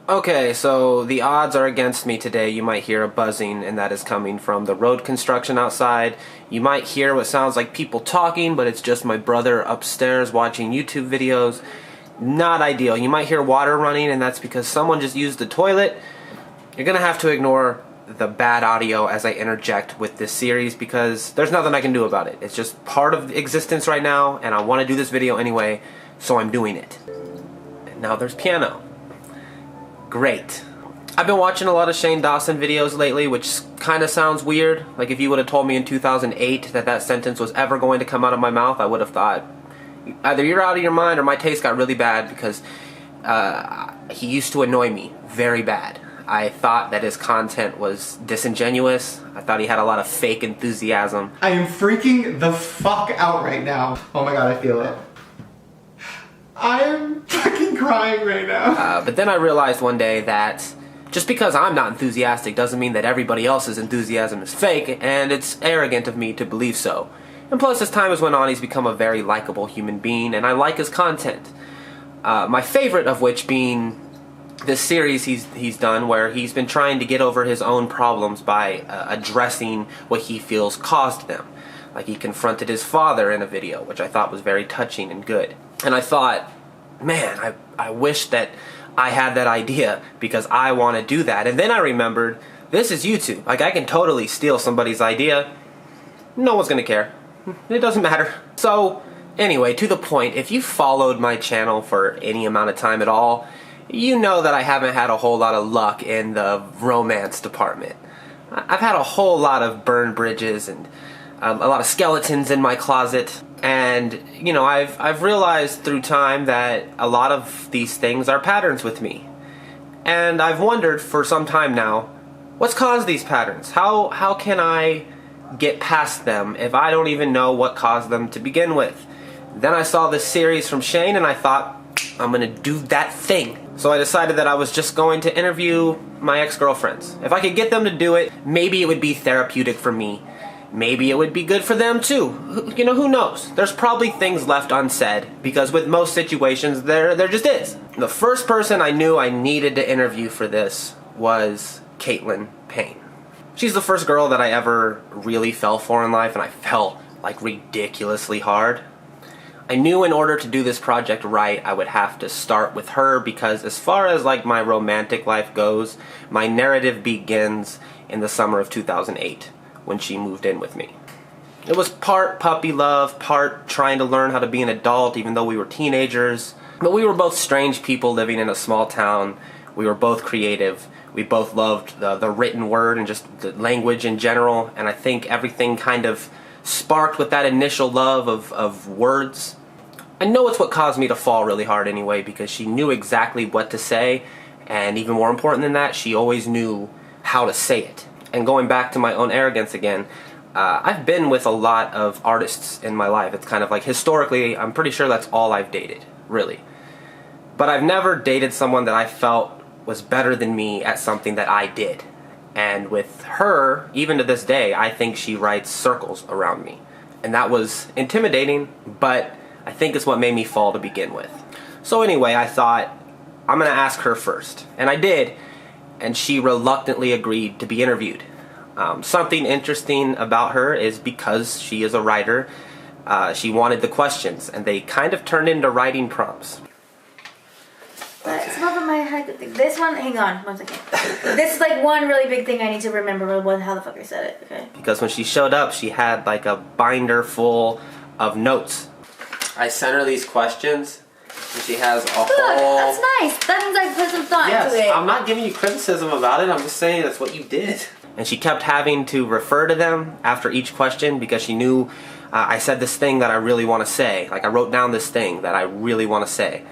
Okay, so the odds are against me today. You might hear a buzzing, and that is coming from the road construction outside. You might hear what sounds like people talking, but it's just my brother upstairs watching YouTube videos. Not ideal. You might hear water running, and that's because someone just used the toilet. You're gonna have to ignore the bad audio as I interject with this series because there's nothing I can do about it. It's just part of existence right now, and I want to do this video anyway, so I'm doing it. And now there's piano. Great. I've been watching a lot of Shane Dawson videos lately, which kind of sounds weird. Like if you would have told me in 2008 that sentence was ever going to come out of my mouth, I would have thought either you're out of your mind or my taste got really bad because he used to annoy me very bad. I thought that his content was disingenuous. I thought he had a lot of fake enthusiasm. I am freaking the fuck out right now. Oh my god, I feel it. I am fucking crying right now. But then I realized one day that just because I'm not enthusiastic doesn't mean that everybody else's enthusiasm is fake, and it's arrogant of me to believe so. And plus, as time has went on, he's become a very likable human being, and I like his content. My favorite of which being this series he's done where he's been trying to get over his own problems by addressing what he feels caused them. Like he confronted his father in a video, which I thought was very touching and good. And I thought, man, I wish that I had that idea because I want to do that. And then I remembered, this is YouTube. Like I can totally steal somebody's idea. No one's going to care. It doesn't matter. So anyway, to the point, if you followed my channel for any amount of time at all, you know that I haven't had a whole lot of luck in the romance department. I've had a whole lot of burned bridges and a lot of skeletons in my closet. And, you know, I've realized through time that a lot of these things are patterns with me. And I've wondered for some time now, what's caused these patterns? How can I get past them if I don't even know what caused them to begin with? Then I saw this series from Shane and I thought, I'm gonna do that thing. So I decided that I was just going to interview my ex-girlfriends. If I could get them to do it, maybe it would be therapeutic for me. Maybe it would be good for them too. You know, who knows? There's probably things left unsaid, because with most situations, there just is. The first person I knew I needed to interview for this was Kaitlin. She's the first girl that I ever really fell for in life, and I fell like ridiculously hard. I knew in order to do this project right, I would have to start with her because as far as like my romantic life goes, my narrative begins in the summer of 2008 when she moved in with me. It was part puppy love, part trying to learn how to be an adult even though we were teenagers. But we were both strange people living in a small town. We were both creative. We both loved the written word and just the language in general. And I think everything kind of sparked with that initial love of words. I know it's what caused me to fall really hard anyway, because she knew exactly what to say, and even more important than that, she always knew how to say it. And going back to my own arrogance again, I've been with a lot of artists in my life. It's kind of like historically, I'm pretty sure that's all I've dated, really. But I've never dated someone that I felt was better than me at something that I did. And with her, even to this day, I think she writes circles around me. And that was intimidating, but I think it's what made me fall to begin with. So anyway, I thought, I'm gonna ask her first. And I did, and she reluctantly agreed to be interviewed. Something interesting about her is because she is a writer, she wanted the questions, and they kind of turned into writing prompts. It's not that my head. This one, hang on, 1 second. This is like one really big thing I need to remember how the fuck I said it, okay? Because when she showed up, she had like a binder full of notes. I sent her these questions, and she has a whole... That's nice. That means I put some thought into it. Yes, I'm not giving you criticism about it. I'm just saying that's what you did. And she kept having to refer to them after each question because she knew I said this thing that I really want to say. Like I wrote down this thing that I really want to say.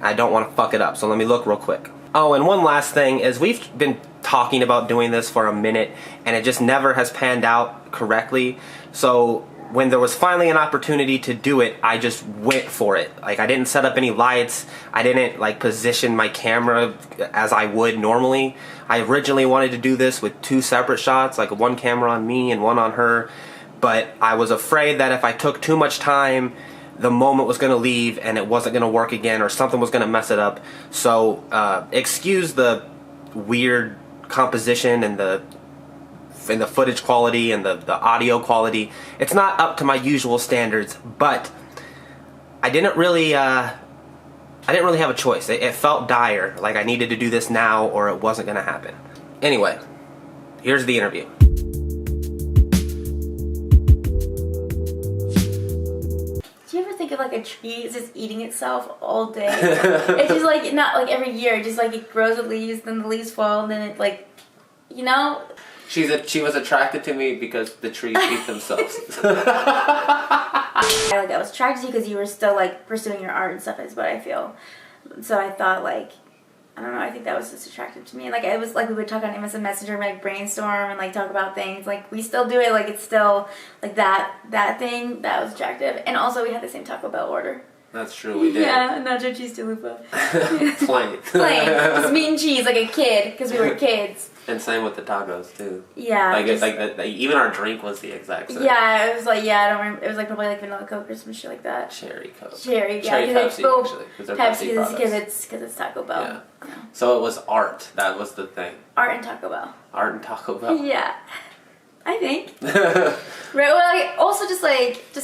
I don't want to fuck it up, so let me look real quick. Oh, and one last thing is we've been talking about doing this for a minute, and it just never has panned out correctly. So when there was finally an opportunity to do it, I just went for it. Like I didn't set up any lights. I didn't like position my camera as I would normally. I originally wanted to do this with 2 separate shots, like one camera on me and one on her. But I was afraid that if I took too much time the moment was going to leave and it wasn't going to work again, or something was going to mess it up. So excuse the weird composition and the footage quality and the audio quality. It's not up to my usual standards, but I didn't really have a choice. It felt dire, like I needed to do this now or it wasn't going to happen. Anyway, here's the interview. Do you ever think of like a tree is just eating itself all day? It's just like, not like every year, just like it grows with leaves, then the leaves fall, and then it like, you know? She was attracted to me because the trees eat themselves. I was attracted to you because you were still like pursuing your art and stuff, is what I feel. So I thought like, I don't know, I think that was just attractive to me. Like it was like we would talk on MSN Messenger and like brainstorm and like talk about things. Like we still do it, like it's still like that thing that was attractive. And also we had the same Taco Bell order. That's true, we did. Yeah, nacho cheese chalupa. Plain. Just meat and cheese like a kid because we were kids. And same with the tacos too. Yeah. Like it's like even our drink was the exact same. Yeah, it was like I don't remember. It was like probably like vanilla Coke or some shit like that. Cherry Coke. Cherry Pepsi actually, because they're Pepsi products. Because it's Taco Bell. Yeah. So it was art. That was the thing. Art and Taco Bell. Art and Taco Bell. Yeah, I think. Right. Well, like also just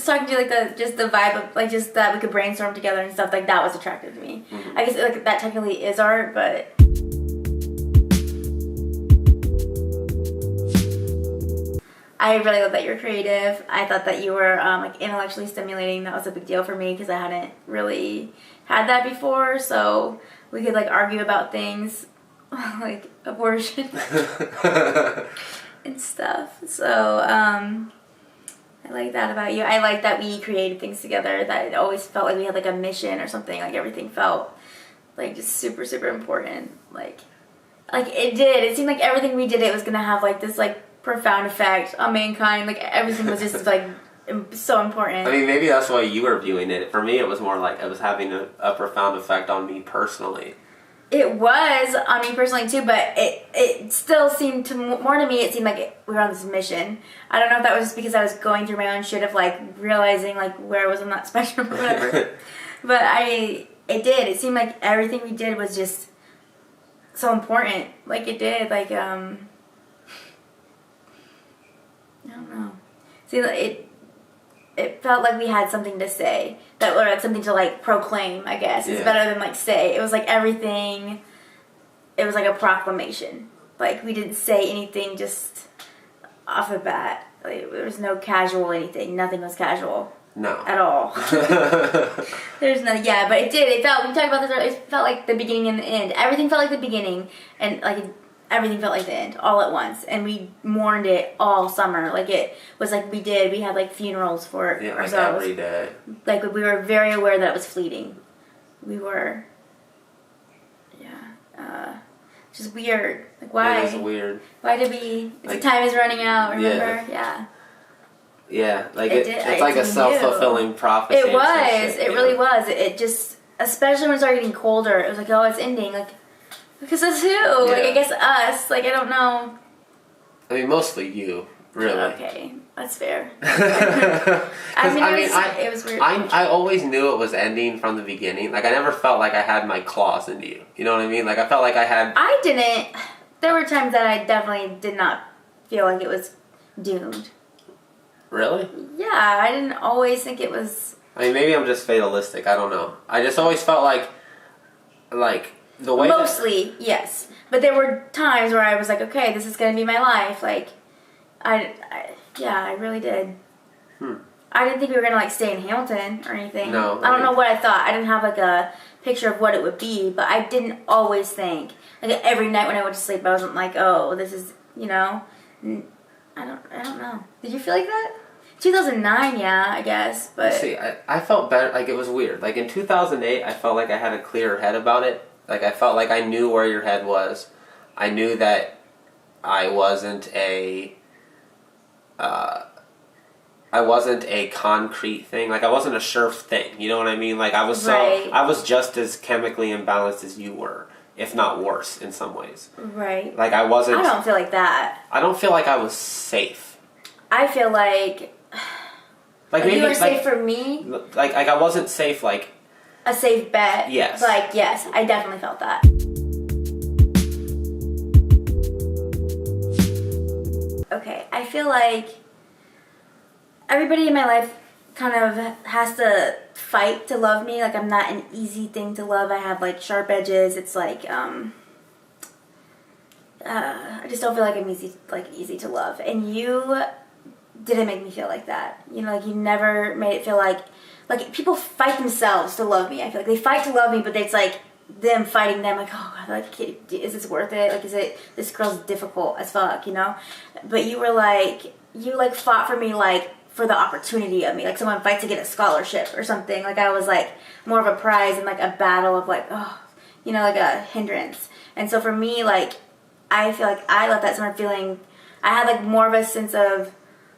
talking to you like the vibe of like just that we could brainstorm together and stuff like that was attractive to me. Mm-hmm. I guess like that technically is art, but. I really love that you're creative. I thought that you were like intellectually stimulating. That was a big deal for me because I hadn't really had that before. So we could like argue about things like abortion and stuff. So I like that about you. I like that we created things together. That it always felt like we had like a mission or something. Like everything felt like just super super important. Like it did. It seemed like everything we did it was gonna have like this like profound effect on mankind. Like everything was just like so important. I mean, maybe that's why you were viewing it. For me, it was more like it was having a profound effect on me personally. It was on me personally too, but it still seemed to more to me. It seemed like we were on this mission. I don't know if that was just because I was going through my own shit of like realizing like where I was on that spectrum or whatever. But it did. It seemed like everything we did was just so important. Like it did. Like I don't know. See, it felt like we had something to say, or like something to like proclaim. I guess it's better than like say. It was like everything. It was like a proclamation. Like we didn't say anything just off the bat. Like there was no casual anything. Nothing was casual. No. At all. There's no. Yeah, but it did. It felt. We talked about this. It felt like the beginning and the end. Everything felt like the beginning, and like. Everything felt like the end all at once, and we mourned it all summer. Like it was like we had like funerals for ourselves. Like every day. Like we were very aware that it was fleeting. We were, just weird. Like why? It was weird. Why did we? Like, time is running out. Remember? Yeah. Yeah, like it's like a self-fulfilling prophecy. It was. It really was. It just, especially when it started getting colder, it was like, oh, it's ending. Like. Because of who? Yeah. Like, I guess us. Like, I don't know. I mean, mostly you, really. Okay, that's fair. It was weird. I always knew it was ending from the beginning. Like, I never felt like I had my claws into you. You know what I mean? Like, I felt like I had... I didn't. There were times that I definitely did not feel like it was doomed. Really? Yeah, I didn't always think it was... I mean, maybe I'm just fatalistic. I don't know. I just always felt like the way mostly, yes. But there were times where I was like, okay, this is going to be my life. Like, I really did. I didn't think we were going to, like, stay in Hamilton or anything. No. I don't know what I thought. I didn't have, like, a picture of what it would be. But I didn't always think. Like, every night when I went to sleep, I wasn't like, oh, this is, you know. I don't know. Did you feel like that? 2009, yeah, I guess. But see, I felt better. Like, it was weird. Like, in 2008, I felt like I had a clearer head about it. Like, I felt like I knew where your head was. I knew that I wasn't a concrete thing. Like, I wasn't a sure thing. You know what I mean? Like, I was I was just as chemically imbalanced as you were, if not worse in some ways. Right. Like, I wasn't... I don't feel like that. I don't feel like I was safe. I feel like... Like you maybe were safe for me? Like I wasn't safe like... A safe bet? Yes. Like, yes, I definitely felt that. Okay, I feel like everybody in my life kind of has to fight to love me. Like, I'm not an easy thing to love. I have, like, sharp edges. It's like, I just don't feel like I'm easy to love. And you didn't make me feel like that. You know, like, you never made it feel like people fight themselves to love me. I feel like they fight to love me, but it's like them fighting them. Like, oh God, like, is this worth it? Like, this girl's difficult as fuck, you know? But you were like, you fought for me, like, for the opportunity of me. Like, someone fights to get a scholarship or something. Like, I was like more of a prize and like a battle of like, oh, you know, like a hindrance. And so for me, like, I feel like I left that summer feeling, I had like more of a sense of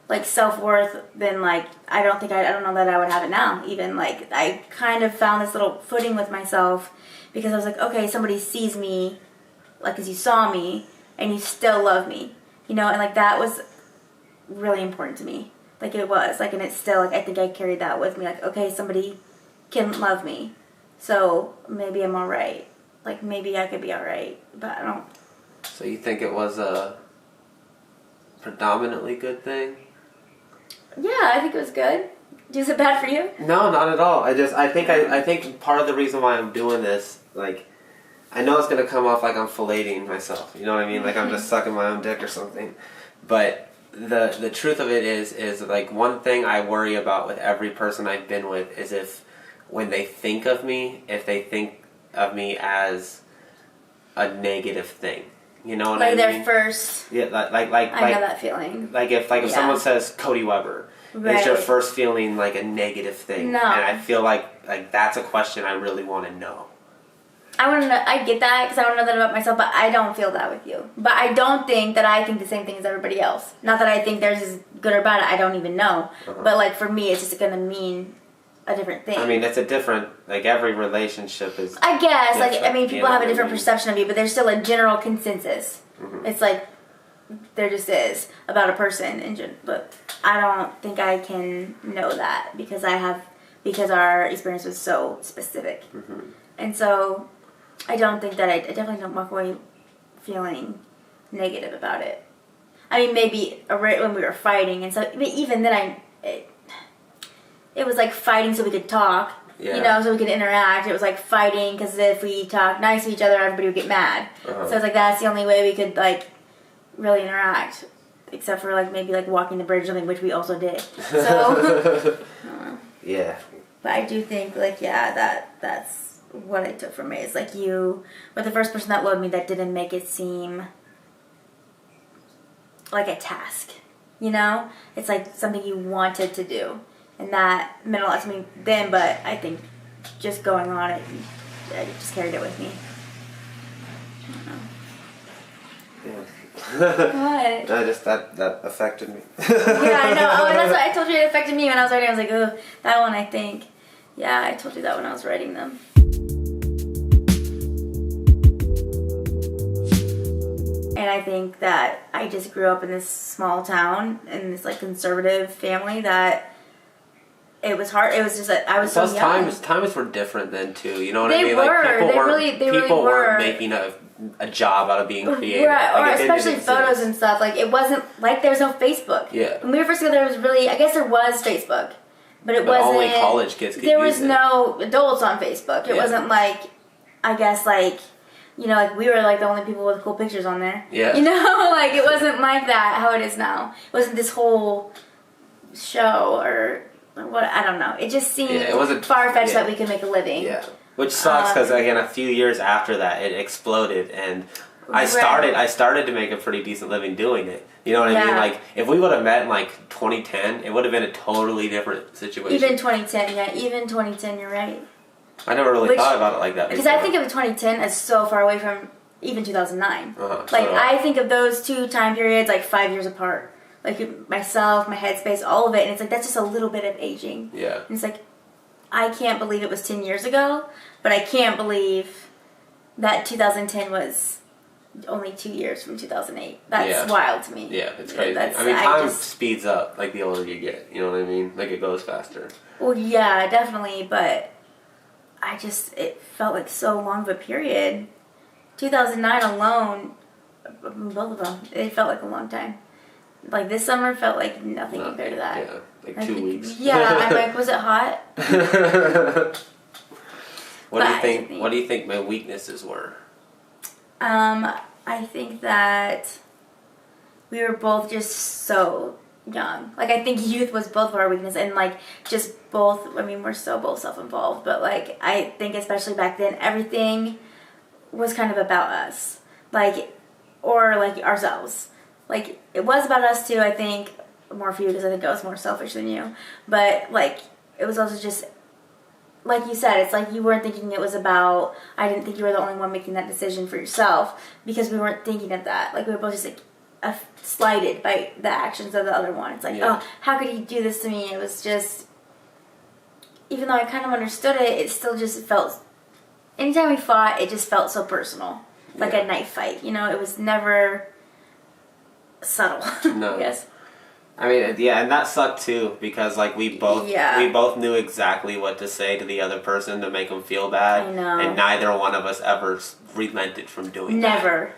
like self-worth than like, I don't know that I would have it now. Even like, I kind of found this little footing with myself because I was like, okay, somebody sees me, like, because you saw me and you still love me, you know? And like, that was really important to me. Like, it was like, and it's still like, I think I carried that with me. Like, okay, somebody can love me, so maybe I'm all right. Like, maybe I could be all right, but I don't. So you think it was a predominantly good thing? Yeah, I think it was good. Is it bad for you? No, not at all. I think part of the reason why I'm doing this, like, I know it's gonna come off like I'm filleting myself. You know what I mean? Like I'm just sucking my own dick or something. But the truth of it is like one thing I worry about with every person I've been with is if when they think of me, if they think of me as a negative thing. You know what I mean? Like their first. Yeah, like I know that feeling. Like if someone says Cody Weber, right. Is your first feeling like a negative thing? No. And I feel like that's a question I really want to know. I want to know. I get that because I want to know that about myself, but I don't feel that with you. But I don't think that I think the same thing as everybody else. Not that I think theirs is good or bad. I don't even know. Uh-huh. But like for me, it's just gonna mean a different thing. I mean, it's a different, like every relationship is. I guess, like, I mean, you people know have a what I different mean? perception of you, but there's still a general consensus. Mm-hmm. It's like, there just is about a person, but I don't think I can know that because our experience was so specific. Mm-hmm. And so, I don't think that I definitely don't walk away feeling negative about it. I mean, maybe when we were fighting, and so, but even then it was like fighting so we could talk, yeah. You know, so we could interact. It was like fighting because if we talked nice to each other, everybody would get mad. Uh-huh. So it's like that's the only way we could like really interact, except for like maybe like walking the bridge or something, which we also did. So, I don't know. Yeah. But I do think like that's what I took from it. It's like you were the first person that loved me that didn't make it seem like a task. You know, it's like something you wanted to do. And that meant a lot to me then, but I think just going on it, I just carried it with me. I don't know. Yeah. What? I just, that affected me. Yeah, I know. Oh, and that's what I told you it affected me when I was writing. I was like, oh, that one, I think. Yeah, I told you that when I was writing them. And I think that I just grew up in this small town, in this like conservative family that it was hard. It was just that I was so young. Times were different then too. You know what I mean? Were. Like They really people were. weren't making a job out of being creative. Right, like, or especially photos and stuff. Like it wasn't like there was no Facebook. Yeah. When we were first together, there was really. I guess there was Facebook, but it wasn't. Only college kids could use it. There was no adults on Facebook. It Yeah. wasn't like, I guess like. You know, like we were like the only people with cool pictures on there. Yeah. You know, like it wasn't like that how it is now. It wasn't this whole show or what, I don't know. It just seemed far-fetched that we could make a living. Yeah. Which sucks because again, a few years after that, it exploded, and I started to make a pretty decent living doing it. You know what I mean? Like if we would have met in like 2010, it would have been a totally different situation. Even 2010, yeah. Even 2010, you're right. I never really thought about it like that. Because I think of 2010 as so far away from even 2009. Like, I think of those two time periods like 5 years apart. Like, myself, my headspace, all of it. And it's like, that's just a little bit of aging. Yeah. And it's like, I can't believe it was 10 years ago, but I can't believe that 2010 was only 2 years from 2008. That's Yeah. wild to me. Yeah, it's crazy. That's- I mean, I time just- speeds up like the older you get. You know what I mean? Like it goes faster. Well, yeah, definitely, but it felt like so long of a period. 2009 alone, both of them, it felt like a long time. Like this summer felt like nothing compared to that. Yeah, like 2 weeks. Yeah, I'm like, was it hot? What do you think? What do you think my weaknesses were? I think that we were both just so young. Like, I think youth was both of our weakness, and like just both. I mean, we're so both self-involved, but like I think especially back then, everything was kind of about us, like, or like ourselves. Like it was about us too. I think more for you because I think I was more selfish than you, but like it was also just. Like you said, it's like you weren't thinking it was about, I didn't think you were the only one making that decision for yourself because we weren't thinking of that. Like we were both just like slighted by the actions of the other one. It's like, oh, how could he do this to me? It was just, even though I kind of understood it, it still just felt, anytime we fought, it just felt so personal. Like a knife fight, you know? It was never subtle, No. I guess. I mean, yeah, and that sucked too because like we both knew exactly what to say to the other person to make them feel bad. I know. And neither one of us ever relented from doing that. Never.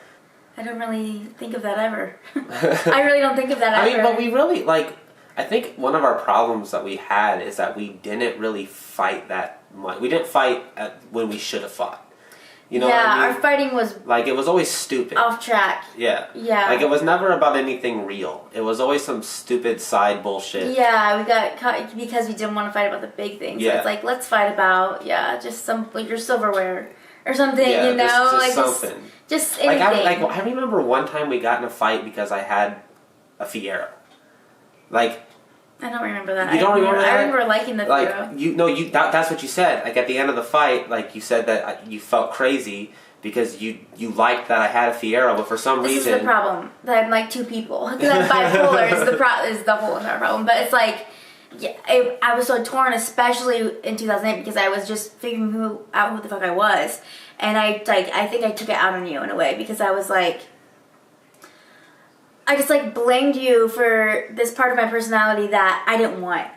I don't really think of that ever. I really don't think of that ever. I mean, but we really, like, I think one of our problems that we had is that we didn't really fight that much. We didn't fight when we should have fought. You know what I mean? Our fighting was like, it was always stupid. off track. Yeah. Yeah. Like, it was never about anything real. It was always some stupid side bullshit. Yeah, we got caught because we didn't want to fight about the big things. Yeah. So it's like, let's fight about, just some, like, your silverware or something, Yeah, you know? just like, something. Just Like anything. I remember one time we got in a fight because I had a Fiero. Like, I don't remember that. You don't remember that? I remember liking the like Fiero. that's what you said. Like at the end of the fight, like you said that you felt crazy because you liked that I had a Fiero, but for some This reason is the problem. That I'm like two people. Because I'm bipolar is the whole entire problem. But it's like, I was so torn, especially in 2008, because I was just figuring out who the fuck I was. And I think I took it out on you in a way, because I was like, I just like blamed you for this part of my personality that I didn't want.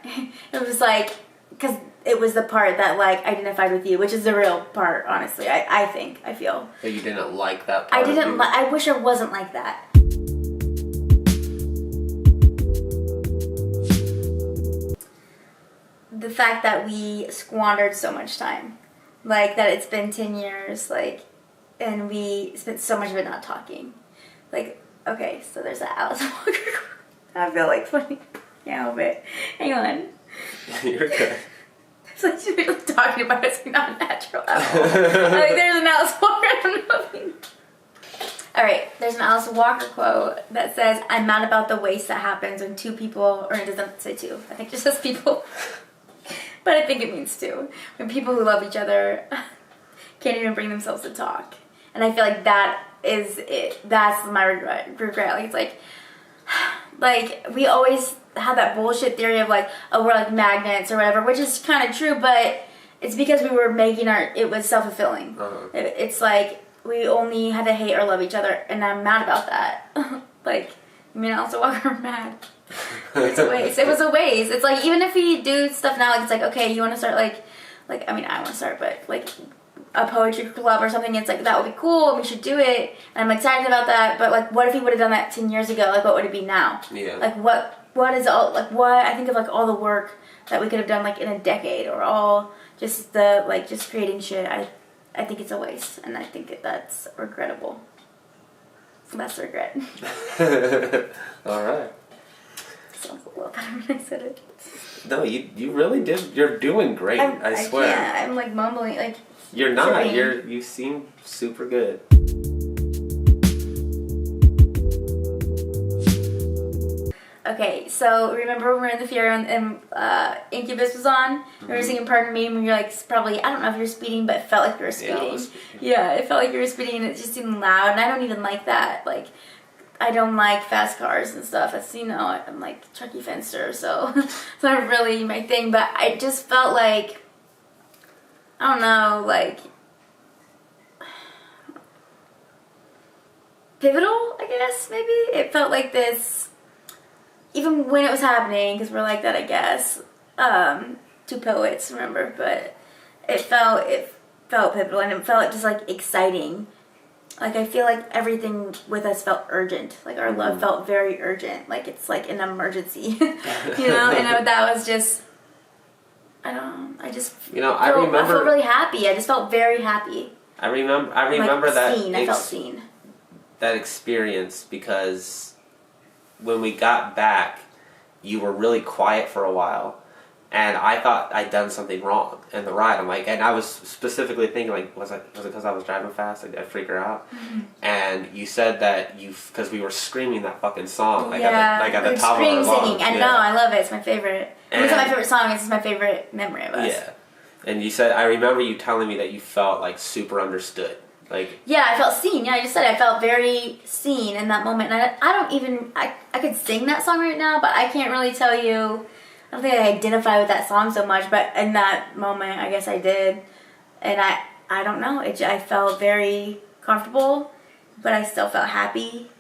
It was like, because it was the part that like identified with you, which is the real part, honestly. I feel. that you didn't like that part. I wish I wasn't like that. The fact that we squandered so much time, like that it's been 10 years, like, and we spent so much of it not talking. Like, okay, so there's that Alice Walker. I feel like funny. Can't help it. Hang on. You're good. It's like she's really talking about it. It's like not natural at all. Like there's an Alice Walker. I don't know if you... Alright, there's an Alice Walker quote that says, I'm mad about the waste that happens when two people, or it doesn't say two, I think it just says people. But I think it means two. When people who love each other can't even bring themselves to talk. And I feel like that is it. That's my regret. Like, it's like we always had that bullshit theory of like, oh, we're like magnets or whatever, which is kind of true, but it's because we were making it was self-fulfilling. Uh-huh. It's like we only had to hate or love each other, and I'm mad about that. Like, me and Alice Walker are mad. It's a waste. It was a waste. It's like, even if we do stuff now, like, it's like, okay, you want to start like, I mean, I want to start, but like a poetry club or something, it's like, that would be cool, and we should do it, and I'm excited about that, but like, what if we would have done that 10 years ago? Like, what would it be now? Yeah. Like, what is all, like, what, I think of like all the work that we could have done like in a decade, or all just the, like, just creating shit. I think it's a waste, and I think that's regrettable. That's regret. Alright. Sounds a little better when I said it. No, you really did. You're doing great. I swear. Can't. I'm like mumbling. Like, You're not. tripping. You seem super good. Okay, so remember when we were in the Fiero and Incubus was on? We were singing Pardon Me, and you're like, probably, I don't know if you're speeding, but it felt like you were speeding. Yeah, I was speeding. Yeah, it felt like you were speeding, and it just seemed loud, and I don't even like that. Like, I don't like fast cars and stuff. It's, you know, I'm like Chucky Fenster, so it's not really my thing, but I just felt like, I don't know, like, pivotal, I guess, maybe. It felt like this, even when it was happening, because we're like that, I guess. Two poets, remember, but it felt pivotal, and it felt just like exciting. Like, I feel like everything with us felt urgent. Like, our love felt very urgent. Like, it's like an emergency, you know? And that was just, I don't know, I just, I remember. I felt really happy. I just felt very happy. I remember like, that. Seen. I felt seen. That experience, because when we got back, you were really quiet for a while. And I thought I'd done something wrong in the ride. I'm like, and I was specifically thinking, like, was it because I was driving fast? Like, did I freak her out? Mm-hmm. And you said that because we were screaming that fucking song, at the top of our lungs. Singing. I know, I love it. It's my favorite. It's not my favorite song. It's just my favorite memory of us. Yeah. And you said, I remember you telling me that you felt like super understood. Like, yeah, I felt seen. Yeah, I just said I felt very seen in that moment. And I don't even, I could sing that song right now, but I can't really tell you. I don't think I identify with that song so much, but in that moment, I guess I did. And I don't know. I felt very comfortable, but I still felt happy.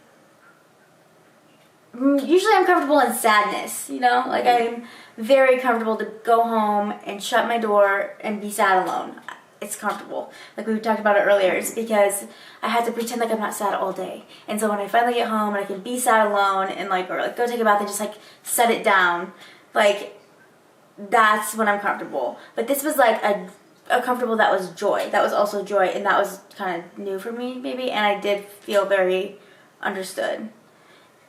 Usually I'm comfortable in sadness, Like, I'm very comfortable to go home and shut my door and be sad alone. It's comfortable. Like we talked about it earlier. It's because I had to pretend like I'm not sad all day. And so when I finally get home and I can be sad alone and or go take a bath and just set it down, that's when I'm comfortable. But this was like a comfortable that was joy. That was also joy, and that was kind of new for me maybe, and I did feel very understood.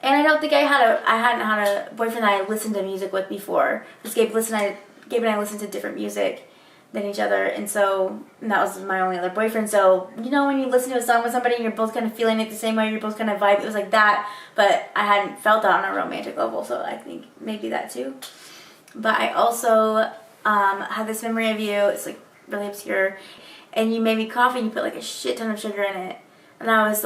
And I don't think I hadn't had a boyfriend that I listened to music with before. Because Gabe and I listened to different music than each other, and that was my only other boyfriend. So, when you listen to a song with somebody and you're both kind of feeling it the same way, you're both kind of vibe, it was like that, but I hadn't felt that on a romantic level, so I think maybe that too. But I also had this memory of you, it's really obscure, and you made me coffee and you put a shit ton of sugar in it, and I was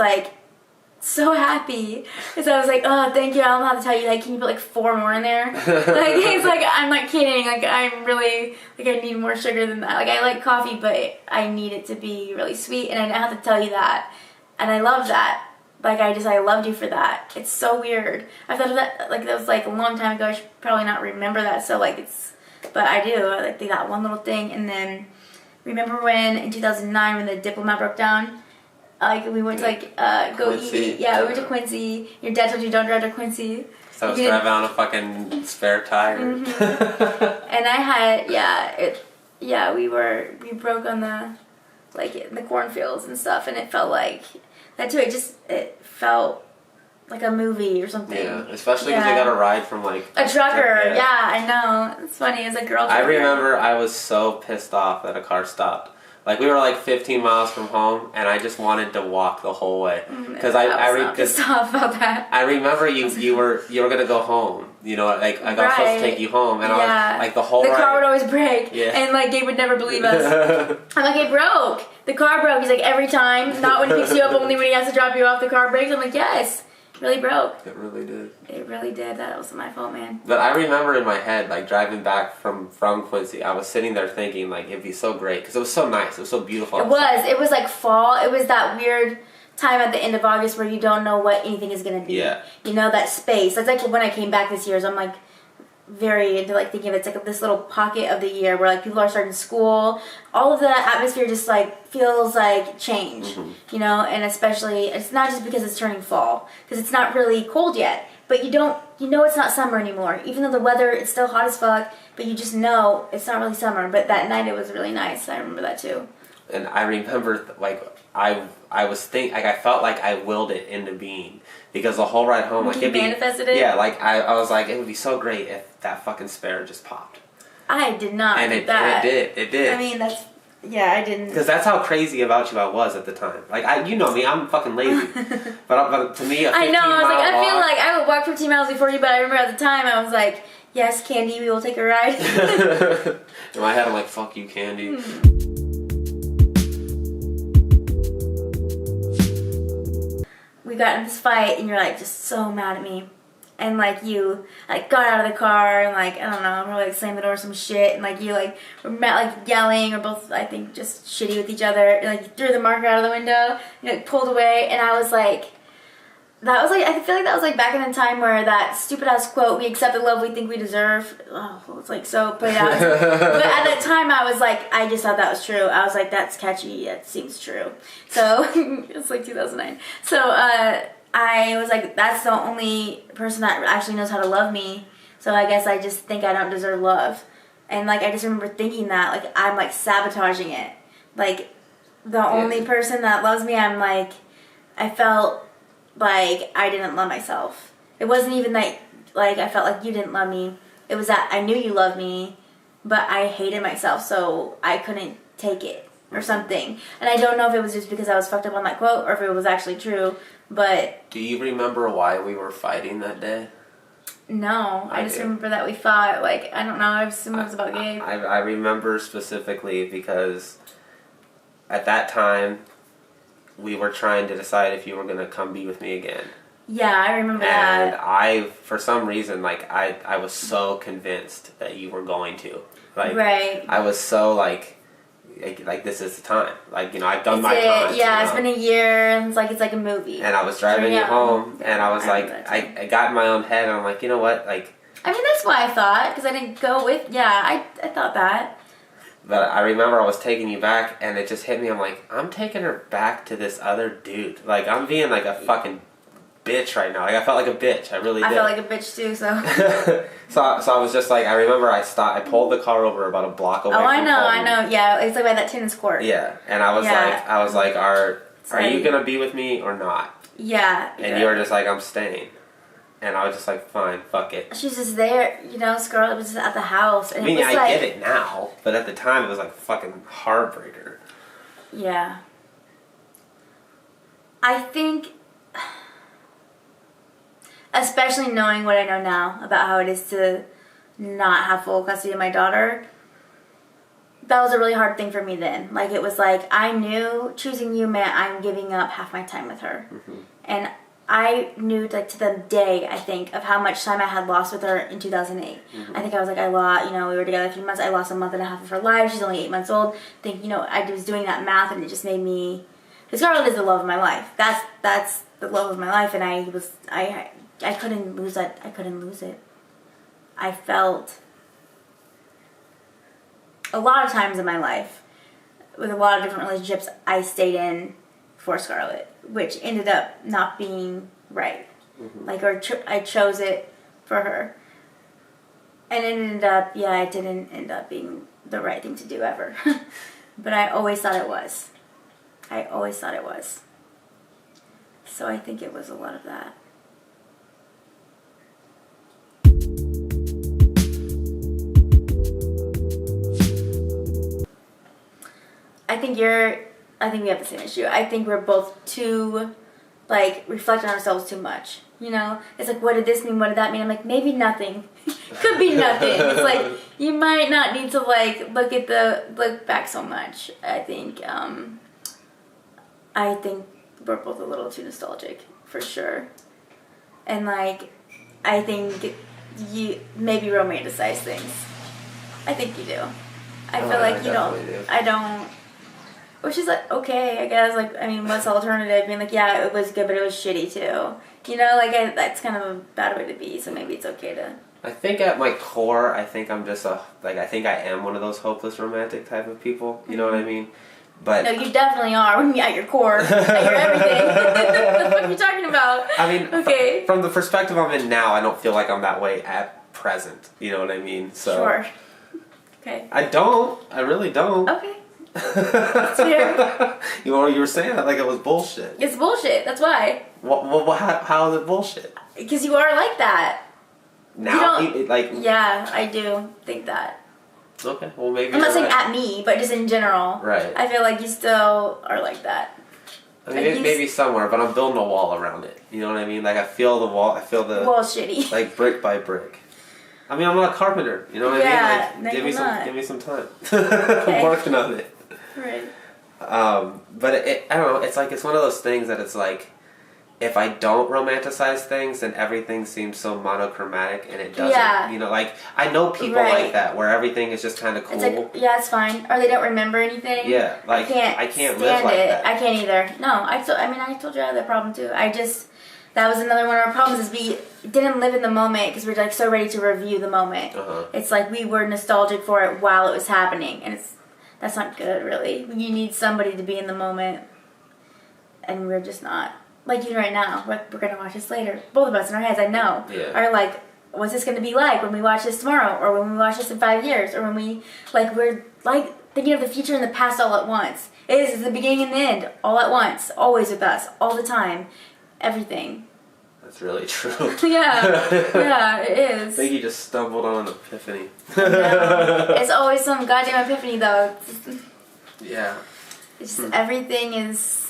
so happy, because I was oh, thank you, I don't know how to tell you, can you put 4 more in there? It's I'm not kidding, I'm really, I need more sugar than that. I like coffee, but I need it to be really sweet, and I didn't have to tell you that, and I love that. I loved you for that. It's so weird. I thought of that, that was a long time ago. I should probably not remember that, so but I do. I that one little thing. And then, remember when, in 2009, when the Diplomat broke down? We went to, go Quincy. eat. Yeah, we went to Quincy. Your dad told you don't drive to Quincy. So I was driving on a fucking spare tire. Mm-hmm. And I had, we broke on the, in the cornfields and stuff, and it felt like, that too, it felt like a movie or something. Yeah, especially because I got a ride from a trucker. Yeah, I know. It's funny. It's a girl trucker. I remember I was so pissed off that a car stopped. We were 15 miles from home, and I just wanted to walk the whole way because I was pissed off about that. I remember you were gonna go home. I got supposed to take you home, and I was the whole. The ride, car would always break, yeah. And Gabe would never believe us. I'm it broke. The car broke. He's every time, not when he picks you up, only when he has to drop you off. The car breaks. I'm yes. Really broke. It really did. It really did. That wasn't my fault, man. But I remember in my head, driving back from Quincy, I was sitting there thinking, it'd be so great. Because it was so nice. It was so beautiful. It was. It was fall. It was that weird time at the end of August where you don't know what anything is going to be. Yeah. That space. That's when I came back this year. So I'm very into thinking of it's this little pocket of the year where people are starting school. All of the atmosphere just feels change, mm-hmm. And especially it's not just because it's turning fall, because it's not really cold yet, but it's not summer anymore, even though the weather it's still hot as fuck, but you just know it's not really summer. But that night it was really nice. I remember that too. And I remember I was I felt I willed it into being, because the whole ride home you manifested it. Yeah, I was it would be so great if that fucking spare just popped. I did not. And do that. It did. I mean, I didn't. Because that's how crazy about you I was at the time. You know me, I'm fucking lazy. but to me, I know. I feel I would walk 15 miles before you, but I remember at the time I was yes, Candy, we will take a ride. In my head, I'm fuck you, Candy. We got in this fight, and you're just so mad at me. And you got out of the car and I don't know, we're slammed the door or some shit, and you were met yelling, or both I think just shitty with each other, and threw the marker out of the window, pulled away, and I was that was like, I feel like that was like back in the time where that stupid ass quote, "We accept the love we think we deserve." Oh, it's like so played out. But at that time, I was like, I just thought that was true. I was like, that's catchy. That seems true. So it's like 2009. So I was like, that's the only person that actually knows how to love me. So I guess I just think I don't deserve love. And like, I just remember thinking that, like, I'm like sabotaging it. Like, the only person that loves me, I'm like, I felt like I didn't love myself. It wasn't even that, like, I felt like you didn't love me. It was that I knew you loved me, but I hated myself, so I couldn't take it or something. And I don't know if it was just because I was fucked up on that quote or if it was actually true, but... Do you remember why we were fighting that day? No, I just remember that we fought. Like, I don't know, I assume it was about Gabe. I remember specifically because at that time we were trying to decide if you were going to come be with me again. Yeah, I remember that. And for some reason, like, I was so convinced that you were going to. Like, right. I was so, like, this is the time. Like, I've done my time. Yeah, it's been a year, and it's like a movie. And I was driving you home, yeah, and I was like, I got in my own head, and I'm like, you know what, like... I mean, that's why I thought, because I didn't go with... Yeah, I thought that. But I remember I was taking you back, and it just hit me, I'm like, I'm taking her back to this other dude. Like, I'm being like a fucking bitch right now. Like, I felt like a bitch. I really did. I felt like a bitch, too, so... so I was just like, I remember I pulled the car over about a block away from I know. Yeah, it's like by that tennis court. Yeah, and I was like, are you gonna be with me or not? Yeah. And you were just like, I'm staying. And I was just like, fine, fuck it. She's just there, Scarlett was just at the house. And I mean, it was I get it now, but at the time it was like fucking heartbreaker. Yeah. I think... Especially knowing what I know now about how it is to not have full custody of my daughter, that was a really hard thing for me then. Like, it was like, I knew choosing you meant I'm giving up half my time with her. Mm-hmm. And I knew, like, to the day, I think, of how much time I had lost with her in 2008. Mm-hmm. I think I was like, we were together 3 months, I lost a month and a half of her life, she's only 8 months old. I think, I was doing that math and it just made me... Because Scarlett is the love of my life. That's the love of my life, and I couldn't lose that. I couldn't lose it. I felt a lot of times in my life, with a lot of different relationships, I stayed in for Scarlett, which ended up not being right. Mm-hmm. Like, I chose it for her. And it ended up, it didn't end up being the right thing to do ever. But I always thought it was. So I think it was a lot of that. I think we have the same issue. I think we're both too, like, reflect on ourselves too much. It's like, what did this mean? What did that mean? I'm like, maybe nothing. Could be nothing. It's like, you might not need to, like, look back so much. I think we're both a little too nostalgic, for sure. And, like, I think you maybe romanticize things. I think you do. I feel like you don't. Do. I don't. Which is, like, okay, I guess. Like, I mean, what's the alternative? Being like, yeah, it was good, but it was shitty, too. That's kind of a bad way to be, so maybe it's okay to... I think at my core, I think I'm just I think I am one of those hopeless romantic type of people. You know what I mean? But no, you definitely are when you're at your core, at your everything. What are you talking about? I mean, okay. From the perspective I'm in now, I don't feel like I'm that way at present. You know what I mean? So sure. Okay. I don't. I really don't. Okay. That's fair. You were saying that like it was bullshit. It's bullshit. That's why. How is it bullshit? Because you are like that. Now, yeah, I do think that. Okay, well maybe. I'm not saying at me, but just in general. Right. I feel like you still are like that. I mean, maybe somewhere, but I'm building a wall around it. You know what I mean? Like, I feel the wall. I feel the wall's shitty. Like brick by brick. I mean, I'm not a carpenter. You know what I mean? Like, give me some time. Okay. I'm working on it. Right. But I don't know. It's like it's one of those things that it's like, if I don't romanticize things, then everything seems so monochromatic, and it doesn't. Yeah. Like, I know people like that, where everything is just kind of cool. It's like, yeah, it's fine. Or they don't remember anything. Yeah, like, I can't live like that. I can't either. No, I told you I had that problem too. that was another one of our problems, is we didn't live in the moment because we're like so ready to review the moment. It's like we were nostalgic for it while it was happening, and that's not good, really. You need somebody to be in the moment, and we're just not. Like you right now, we're gonna watch this later. Both of us in our heads, I know, are like, what's this gonna be like when we watch this tomorrow, or when we watch this in 5 years, or when we're like thinking of the future and the past all at once. It's the beginning and the end all at once, always with us, all the time, everything. That's really true. yeah, it is. I think you just stumbled on an epiphany. No, it's always some goddamn epiphany, though. Yeah. It's just everything is.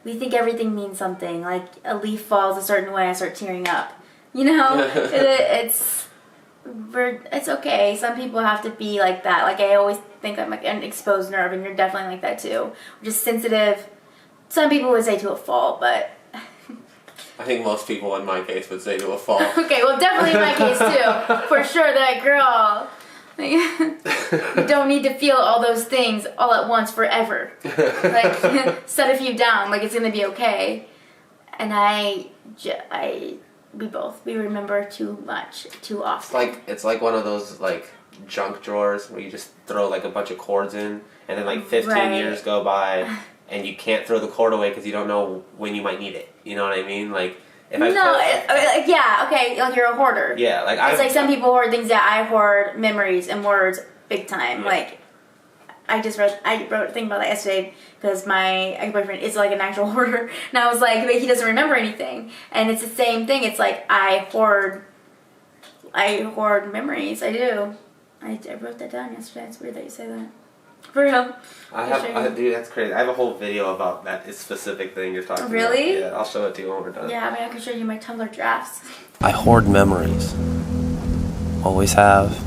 We think everything means something. Like a leaf falls a certain way, I start tearing up. You know, it's okay. Some people have to be like that. Like I always think I'm like an exposed nerve, and you're definitely like that too. We're just sensitive. Some people would say to a fault, but. I think most people in my case would say to a fault. Okay, well, definitely in my case too. For sure, that girl. You don't need to feel all those things all at once forever. Like, set a few down. Like, it's gonna be okay. And we remember too much, too often. It's like one of those like junk drawers where you just throw like a bunch of cords in, and then like 15 years go by, and you can't throw the cord away because you don't know when you might need it. You know what I mean? Like. Yeah, okay, like you're a hoarder. Yeah, like it's like some people hoard things. Yeah, I hoard memories and words big time. Yeah. Like, I wrote a thing about that yesterday because my ex-boyfriend is like an actual hoarder, and I was like, but he doesn't remember anything, and it's the same thing. It's like I hoard memories. I do. I wrote that down yesterday. It's weird that you say that. For real. Dude, that's crazy. I have a whole video about that specific thing you're talking about. Really? Yeah, I'll show it to you when we're done. Yeah, I mean, I can show you my Tumblr drafts. I hoard memories. Always have.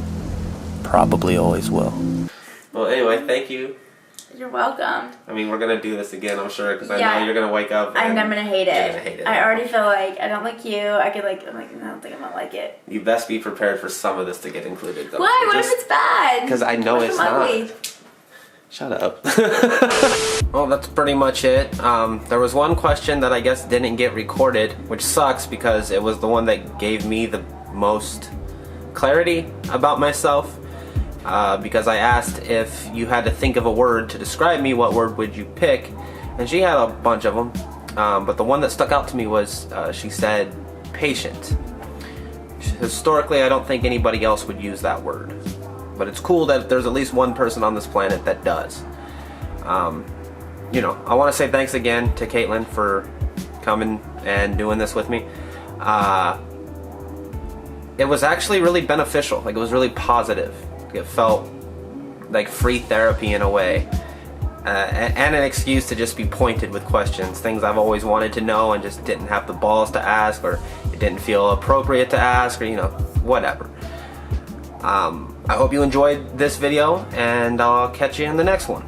Probably always will. Well, anyway, thank you. You're welcome. I mean, we're going to do this again, I'm sure, because I know you're going to wake up and I'm going to hate it. You're going to hate it. I already feel like I don't like you. I'm like, I don't think I'm going to like it. You best be prepared for some of this to get included, though. Why? What if it's bad? Because I know it's not. Ugly? Shut up. Well, that's pretty much it. There was one question that I guess didn't get recorded, which sucks because it was the one that gave me the most clarity about myself. Because I asked if you had to think of a word to describe me, what word would you pick? And she had a bunch of them. But the one that stuck out to me was, she said, patient. Historically, I don't think anybody else would use that word. But it's cool that there's at least one person on this planet that does. I want to say thanks again to Kaitlin for coming and doing this with me. It was actually really beneficial. Like, it was really positive. It felt like free therapy in a way. And an excuse to just be pointed with questions. Things I've always wanted to know and just didn't have the balls to ask, or it didn't feel appropriate to ask, or, whatever. I hope you enjoyed this video, and I'll catch you in the next one.